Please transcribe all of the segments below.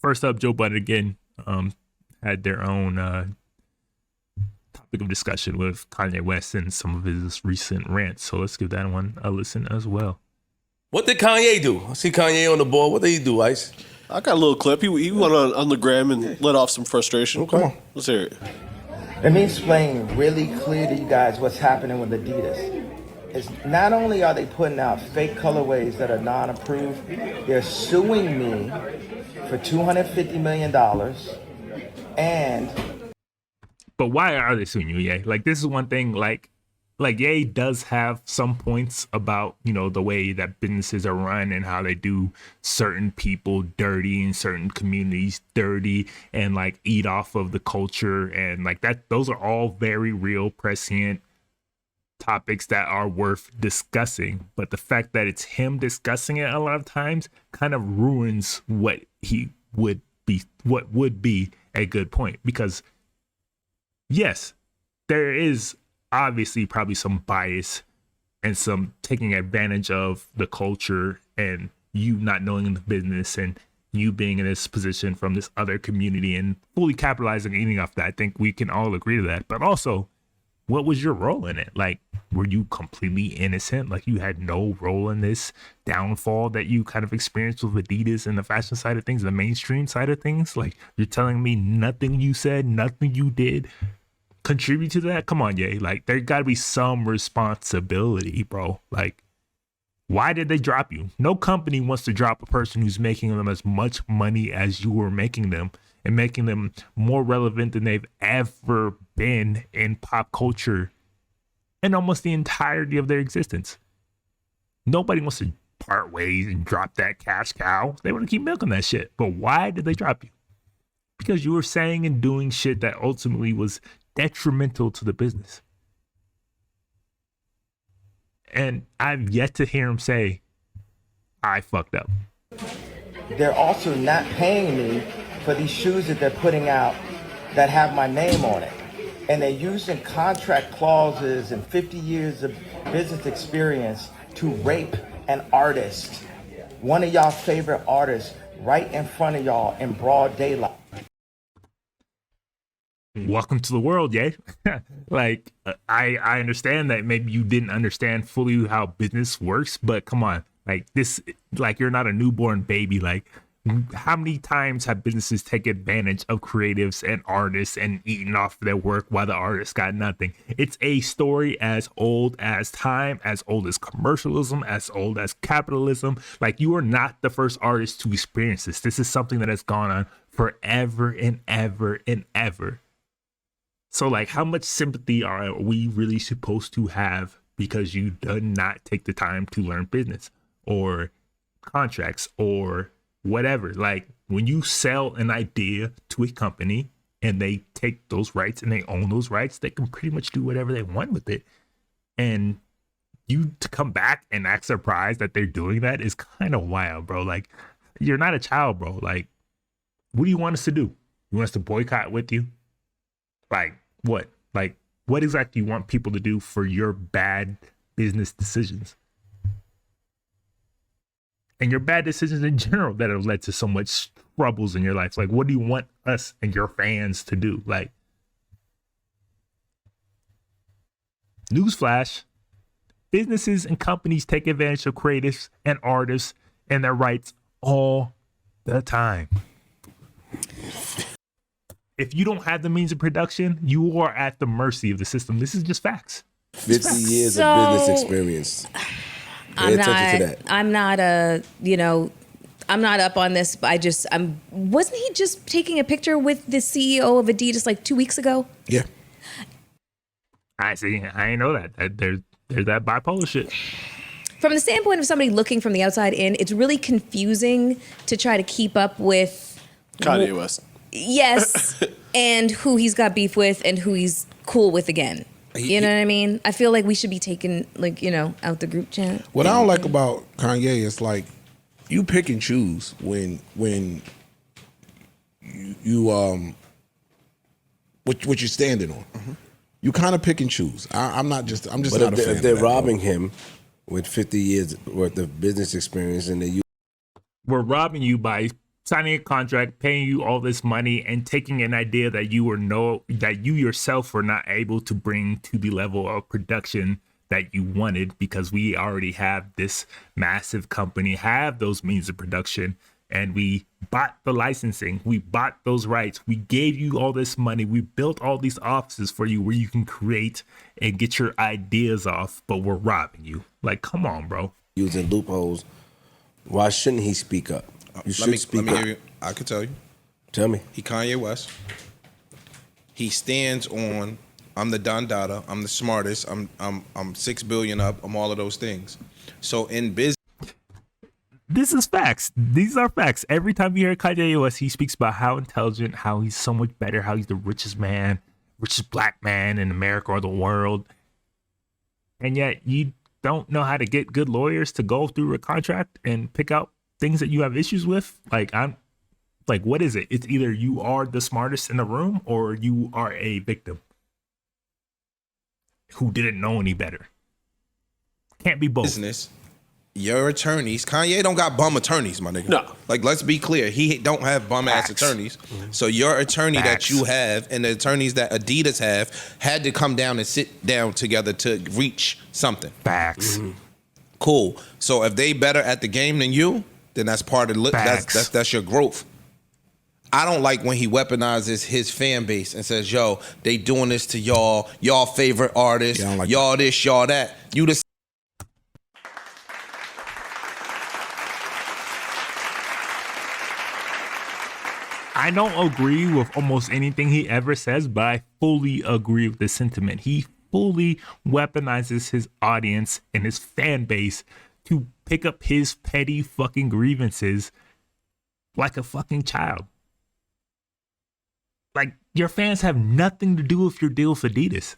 First up, Joe Budden again had their own topic of discussion with Kanye West and some of his recent rants. So let's give that one a listen as well. What did Kanye do? I see Kanye on the board. What did he do, Ice? I got a little clip. He went on the gram and let off some frustration. Okay. Come on, let's hear it. Let me explain really clear to you guys what's happening with Adidas. It's not only are they putting out fake colorways that are non-approved, they're suing me for $250 million. And but why are they suing you, Ye? Like, this is one thing, like Ye does have some points about, you know, the way that businesses are run and how they do certain people dirty and certain communities dirty and like eat off of the culture and like that. Those are all very real, prescient topics that are worth discussing. But the fact that it's him discussing it a lot of times kind of ruins what would be a good point, because yes, there is obviously probably some bias and some taking advantage of the culture and you not knowing the business and you being in this position from this other community and fully capitalizing and eating off that. I think we can all agree to that. But also, what was your role in it? Like, were you completely innocent? Like, you had no role in this downfall that you kind of experienced with Adidas and the fashion side of things, the mainstream side of things? Like, you're telling me nothing you said, nothing you did contribute to that? Come on, Ye. Like, there got to be some responsibility, bro. Like, why did they drop you? No company wants to drop a person who's making them as much money as you were making them and making them more relevant than they've ever been in pop culture and almost the entirety of their existence. Nobody wants to part ways and drop that cash cow. They want to keep milking that shit. But why did they drop you? Because you were saying and doing shit that ultimately was detrimental to the business. And I've yet to hear him say, I fucked up. they're also not paying me for these shoes that they're putting out that have my name on it. And they're using contract clauses and 50 years of business experience to rape an artist, one of y'all favorite artists, right in front of y'all in broad daylight. Welcome to the world, yay. Like, I understand that maybe you didn't understand fully how business works, but come on, like this, like you're not a newborn baby. Like, how many times have businesses take advantage of creatives and artists and eaten off their work while the artists got nothing? It's a story as old as time, as old as commercialism, as old as capitalism. Like, you are not the first artist to experience this. This is something that has gone on forever and ever and ever. So, like, how much sympathy are we really supposed to have because you did not take the time to learn business or contracts or whatever? Like, when you sell an idea to a company and they take those rights and they own those rights, they can pretty much do whatever they want with it. And you to come back and act surprised that they're doing that is kind of wild, bro. Like, you're not a child, bro. Like, what do you want us to do? You want us to boycott with you? Like, what? Like, what exactly do you want people to do for your bad business decisions? And your bad decisions in general that have led to so much troubles in your life. Like, what do you want us and your fans to do? Like, newsflash, businesses and companies take advantage of creatives and artists and their rights all the time. If you don't have the means of production, you are at the mercy of the system. This is just facts. 50 years of business experience. Pay attention to that. I'm not up on this. Wasn't he just taking a picture with the CEO of Adidas like 2 weeks ago? Yeah. I see. I ain't know that. There's that bipolar shit. From the standpoint of somebody looking from the outside in, it's really confusing to try to keep up with Kanye West. Yes, and who he's got beef with and who he's cool with again. You know what I mean? I feel like we should be taking, out the group chat. What I don't like about Kanye is, like, you pick and choose when you what you're standing on. Mm-hmm. You kind of pick and choose. I'm just not a fan. If they're robbing him with 50 years worth of business experience and we're robbing you by signing a contract, paying you all this money, and taking an idea that you yourself were not able to bring to the level of production that you wanted, because we already have this massive company, have those means of production, and we bought the licensing, we bought those rights, we gave you all this money, we built all these offices for you where you can create and get your ideas off, but we're robbing you. Like, come on, bro. Using loopholes. Why shouldn't he speak up? You should speak up. I could tell you. Tell me. He Kanye West. He stands on, I'm the Don Dada, I'm the smartest, I'm 6 billion up, I'm all of those things. So in business, this is facts. These are facts. Every time you hear Kanye West, he speaks about how intelligent, how he's so much better, how he's the richest black man in America or the world. And yet you don't know how to get good lawyers to go through a contract and pick out things that you have issues with. What is it? It's either you are the smartest in the room or you are a victim who didn't know any better. Can't be both. business, your attorneys, Kanye don't got bum attorneys, my nigga. No. Like, let's be clear. He don't have bum ass Facts. attorneys. So your attorney Facts. that you have and the attorneys that Adidas have had to come down and sit down together to reach something. Facts. Cool. So if they better at the game than you, then that's part of Facts. that's your growth. I don't like when he weaponizes his fan base and says, "Yo, they doing this to y'all favorite artists, Yeah, I don't like y'all this, y'all that." You the I don't agree with almost anything he ever says, but I fully agree with the sentiment. He fully weaponizes his audience and his fan base to pick up his petty fucking grievances like a fucking child. Like, your fans have nothing to do with your deal with Adidas.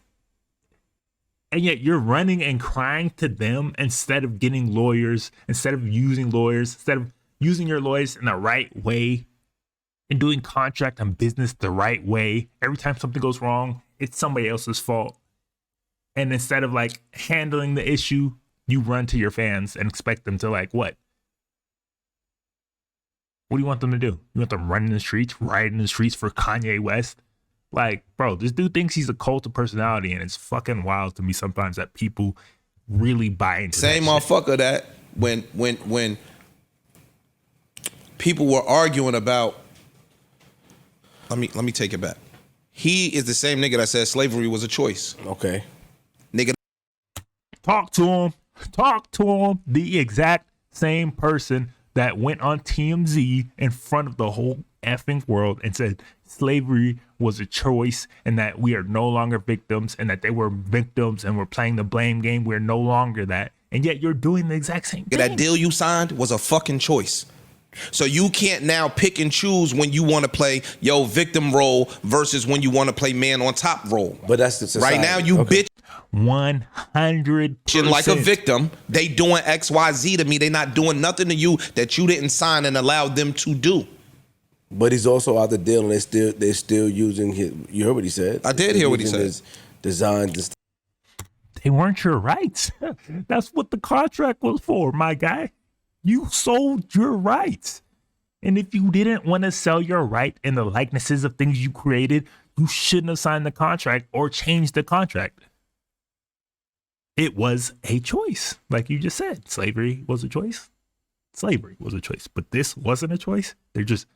And yet you're running and crying to them instead of getting lawyers, instead of using your lawyers in the right way and doing contract and business the right way. Every time something goes wrong, it's somebody else's fault. And instead of like handling the issue, you run to your fans and expect them to like what? What do you want them to do? You want them running the streets, riding the streets for Kanye West? Like, bro, this dude thinks he's a cult of personality, and it's fucking wild to me sometimes that people really buy into same that shit. motherfucker that when people were arguing about, let me take it back. He is the same nigga that said slavery was a choice. Okay. Nigga, Talk to him. The exact same person that went on TMZ in front of the whole effing world and said slavery was a choice and that we are no longer victims and that they were victims and we're playing the blame game. We're no longer that. And yet you're doing the exact same thing. that deal you signed was a fucking choice. So you can't now pick and choose when you want to play your victim role versus when you want to play man on top role. But that's the society. Right now you Okay. bitch 100% like a victim. They doing XYZ to me. They not doing nothing to you that you didn't sign and allow them to do. But he's also out the deal, and they're still using his. You heard what he said. I did hear what he Using said. his designs and stuff. They weren't your rights. That's what the contract was for, my guy. You sold your rights. And if you didn't want to sell your right in the likenesses of things you created, you shouldn't have signed the contract or changed the contract. It was a choice. Like you just said, slavery was a choice. Slavery was a choice. But this wasn't a choice. They're just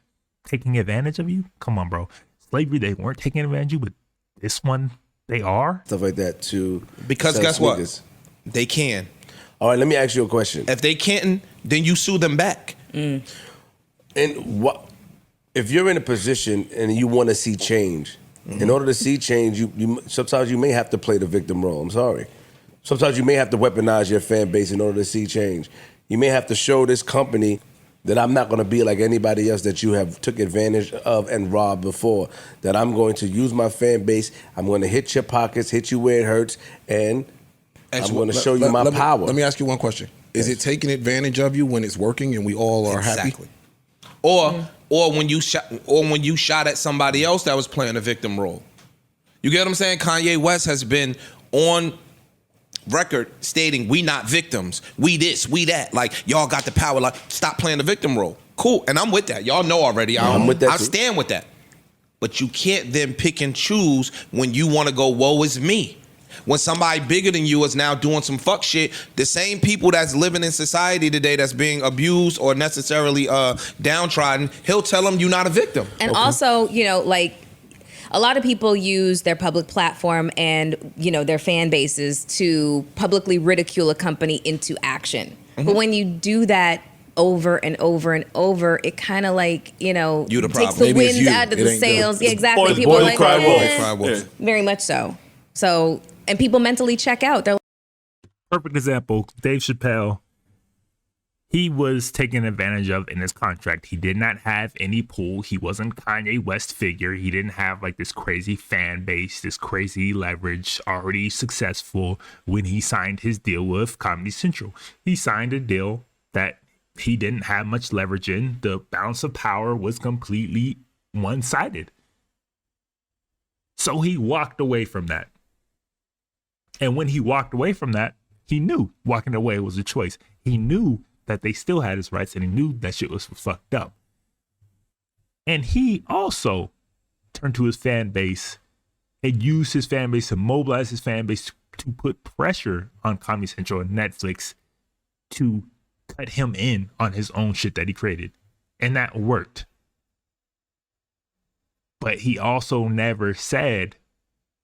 taking advantage of you. Come on, bro. Slavery, they weren't taking advantage of you, but this one, they are. Stuff like that too. Because sell guess what? sneakers. They can. All right, let me ask you a question. If they can't, then you sue them back. And what if you're in a position and you want to see change? In order to see change, you sometimes you may have to play the victim role. I'm sorry. Sometimes you may have to weaponize your fan base in order to see change. You may have to show this company that I'm not going to be like anybody else that you have took advantage of and robbed before. That I'm going to use my fan base. I'm going to hit your pockets, hit you where it hurts, and I'm going to show you my power. Let me ask you one question. Is it taking advantage of you when it's working and we all are happy? Or when you shot at somebody else that was playing a victim role. You get what I'm saying? Kanye West has been on record stating we not victims, we this, we that. Like, y'all got the power. Like, stop playing the victim role. Cool, and I'm with that. Y'all know already. I'm with that I too. stand with that. But you can't then pick and choose when you want to go, woe is me. When somebody bigger than you is now doing some fuck shit, the same people that's living in society today that's being abused or necessarily downtrodden, he'll tell them you're not a victim. And also, you know, like, a lot of people use their public platform and, you know, their fan bases to publicly ridicule a company into action. But when you do that over and over and over, it kind of like, you know, You the takes problem. the Maybe it's wind you. out of It the ain't sails. them. Yeah, exactly. Boys- People are boys like, cry wolf. "Eh." Cry wolf. Very much so. So, and people mentally check out. They're Perfect example, Dave Chappelle. He was taken advantage of in his contract. He did not have any pull. He wasn't Kanye West figure. He didn't have like this crazy fan base, this crazy leverage, already successful when he signed his deal with Comedy Central. He signed a deal that he didn't have much leverage in. The balance of power was completely one-sided. So he walked away from that. And when he walked away from that, he knew walking away was a choice. He knew that they still had his rights, and he knew that shit was fucked up. And he also turned to his fan base and used his fan base to mobilize his fan base to put pressure on Comedy Central and Netflix to cut him in on his own shit that he created. And that worked. But he also never said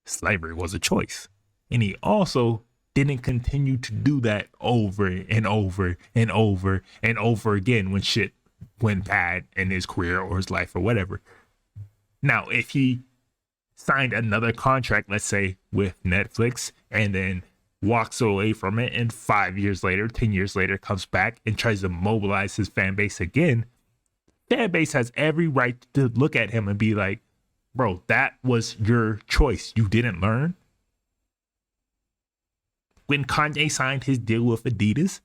slavery was a choice. And he also didn't continue to do that over and over and over and over again when shit went bad in his career or his life or whatever. Now, if he signed another contract, let's say with Netflix, and then walks away from it, and 5 years later, 10 years later, comes back and tries to mobilize his fan base again, fan base has every right to look at him and be like, bro, that was your choice. You didn't learn. When Kanye signed his deal with Adidas,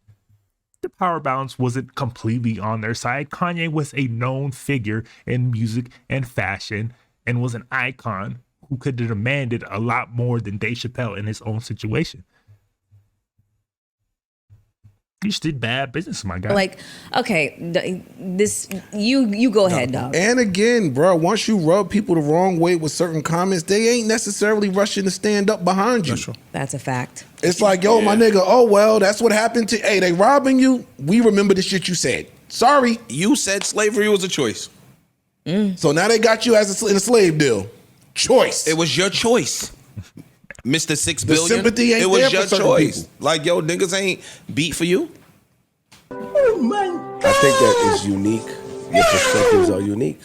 the power balance wasn't completely on their side. Kanye was a known figure in music and fashion and was an icon who could have demanded a lot more than Dave Chappelle in his own situation. You just did bad business, my guy. like, okay, this, you go ahead, dog. And again, bro, once you rub people the wrong way with certain comments, they ain't necessarily rushing to stand up behind you. That's a fact. It's like, yo, my nigga, oh, well, that's what happened to, hey, they robbing you. We remember the shit you said. Sorry. You said slavery was a choice. So now they got you as in a slave deal. Choice. It was your choice. Mr. 6 The billion. sympathy ain't it was there for your certain choice. people. Like, yo, niggas ain't beat for you. I think that is unique. Your perspectives are unique.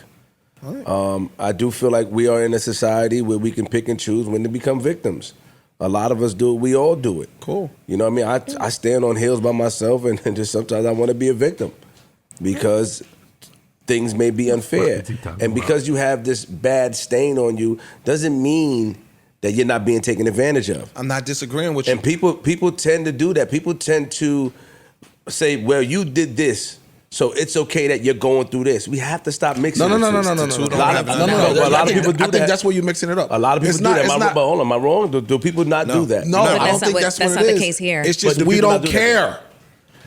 I do feel like we are in a society where we can pick and choose when to become victims. A lot of us do it. We all do it. Cool. You know what I mean? I stand on hills by myself, and just sometimes I want to be a victim because things may be unfair. And because you have this bad stain on you doesn't mean that you're not being taken advantage of. I'm not disagreeing with you. And people tend to do that. People tend to say, well, you did this, so it's okay that you're going through this. We have to stop mixing No. the two. don't A lot have of, that. a lot of people do I that. think that's where you're mixing it up. A lot of people It's do not- that. it's Am I, not- but hold on, am I wrong? Do people not do that? No, But I that's don't think that's that's what not it the is. case here. It's just But do we people don't not do that? care.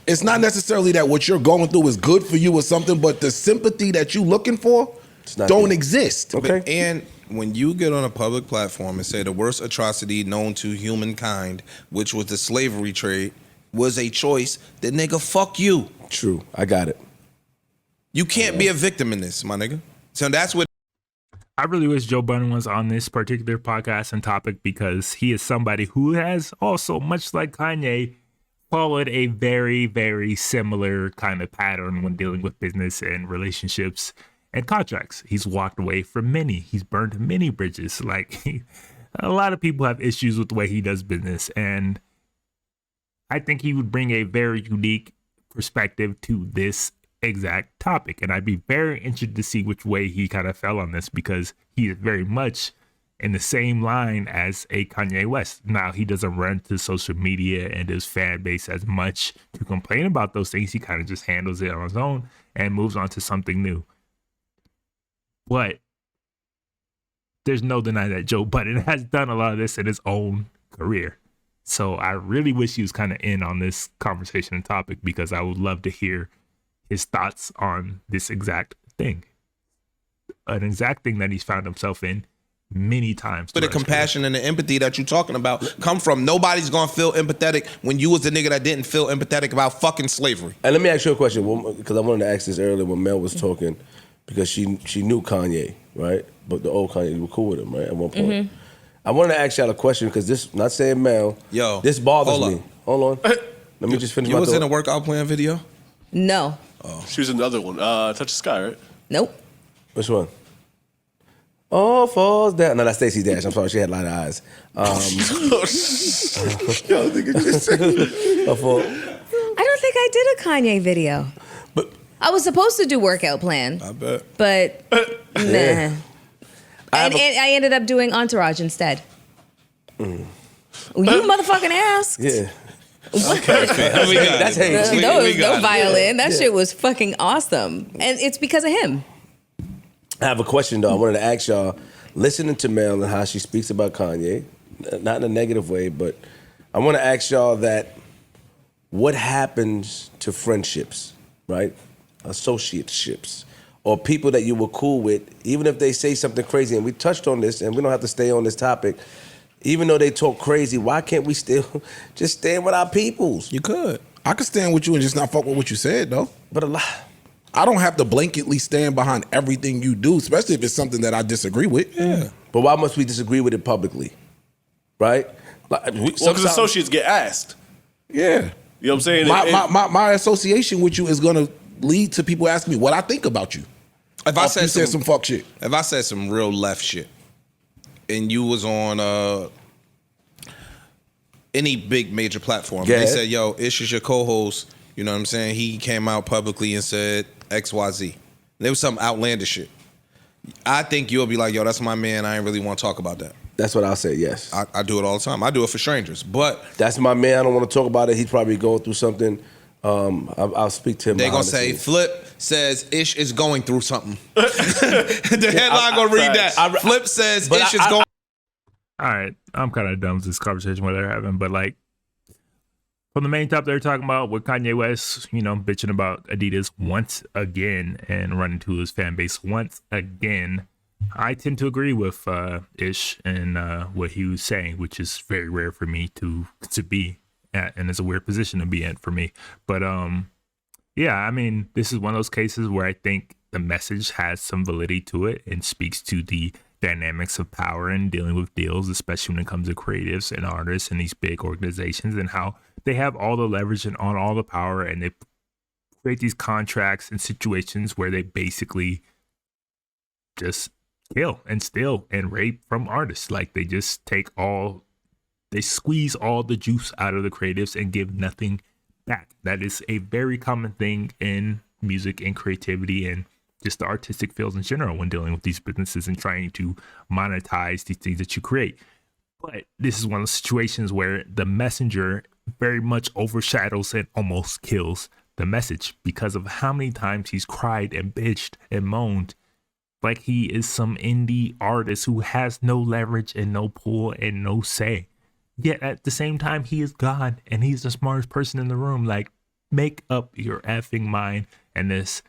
It's not necessarily that what you're going through is good for you or something, but the sympathy that you're looking for not don't there. exist. Okay. And when you get on a public platform and say the worst atrocity known to humankind, which was the slavery trade, was a choice, then nigga, fuck you. True, I got it. You can't be a victim in this, my nigga. So that's what. I really wish Joe Budden was on this particular podcast and topic because he is somebody who has also, much like Kanye, followed a very, very similar kind of pattern when dealing with business and relationships and contracts. He's walked away from many. He's burned many bridges. Like, a lot of people have issues with the way he does business. And I think he would bring a very unique perspective to this exact topic. And I'd be very interested to see which way he kind of fell on this because he is very much in the same line as a Kanye West. Now, he doesn't run to social media and his fan base as much to complain about those things. He kind of just handles it on his own and moves on to something new. But there's no denying that Joe Budden has done a lot of this in his own career. So I really wish he was kind of in on this conversation and topic, because I would love to hear his thoughts on this exact thing. An exact thing that he's found himself in many times. But the compassion and the empathy that you're talking about come from, nobody's gonna feel empathetic when you was the nigga that didn't feel empathetic about fucking slavery. And let me ask you a question, because I wanted to ask this earlier when Mel was talking, because she knew Kanye, right? But the old Kanye, you were cool with him, right? At one point. Mm-hmm. I wanted to ask y'all a question, because this, not saying Mel, this bothers me. Hold on. Let me just finish my thought. You was in a workout plan video? No. Oh. She was in the other one. Touch the Sky, right? Nope. Which one? All falls down. No, that's Stacey Dash. I'm sorry, she had a lot of eyes. I don't think I did a Kanye video. But I was supposed to do workout plan. I bet. But nah. Yeah. And I ended up doing Entourage instead. You motherfucking asked. Yeah. That's hate. No violin. That shit was fucking awesome. And it's because of him. I have a question, though. I wanted to ask y'all, listening to Mel and how she speaks about Kanye, not in a negative way, but I want to ask y'all that what happens to friendships, right? Associateships, or people that you were cool with, even if they say something crazy, and we touched on this, and we don't have to stay on this topic, even though they talk crazy, why can't we still just stand with our peoples? You could. I could stand with you and just not fuck with what you said, though. But a lot. I don't have to blanketly stand behind everything you do, especially if it's something that I disagree with. Yeah. But why must we disagree with it publicly? Right? Well, because associates get asked. Yeah. You know what I'm saying? My association with you is going to lead to people asking me what I think about you. If I said some fuck shit. If I said some real left shit, and you was on any big major platform, they said, yo, Ish is your co-host, you know what I'm saying? He came out publicly and said XYZ. There was some outlandish shit. I think you'll be like, yo, that's my man. I ain't really want to talk about that. That's what I'll say, yes. I do it all the time. I do it for strangers. But that's my man. I don't want to talk about it. He's probably going through something. I'll speak to him. They're going to say, Flip says Ish is going through something. The headline going to read that. Flip says Ish is going. All right. I'm kind of done with this conversation what they're having, but like, from the main topic they're talking about with Kanye West, you know, bitching about Adidas once again and running to his fan base once again. I tend to agree with Ish and what he was saying, which is very rare for me to be at, and it's a weird position to be in for me. But yeah, I mean, this is one of those cases where I think the message has some validity to it and speaks to the dynamics of power and dealing with deals, especially when it comes to creatives and artists and these big organizations, and how they have all the leverage and on all the power, and they create these contracts and situations where they basically just kill and steal and rape from artists. Like they just they squeeze all the juice out of the creatives and give nothing back. That is a very common thing in music and creativity and just the artistic fields in general when dealing with these businesses and trying to monetize these things that you create. But this is one of the situations where the messenger very much overshadows and almost kills the message because of how many times he's cried and bitched and moaned like he is some indie artist who has no leverage and no pull and no say. Yet at the same time, he is God and he's the smartest person in the room. Like, make up your effing mind. And this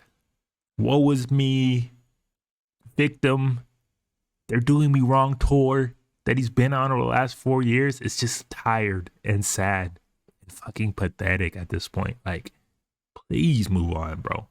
woe is me victim, they're doing me wrong tour that he's been on over the last 4 years, it's just tired and sad and fucking pathetic at this point. Like, please move on, bro.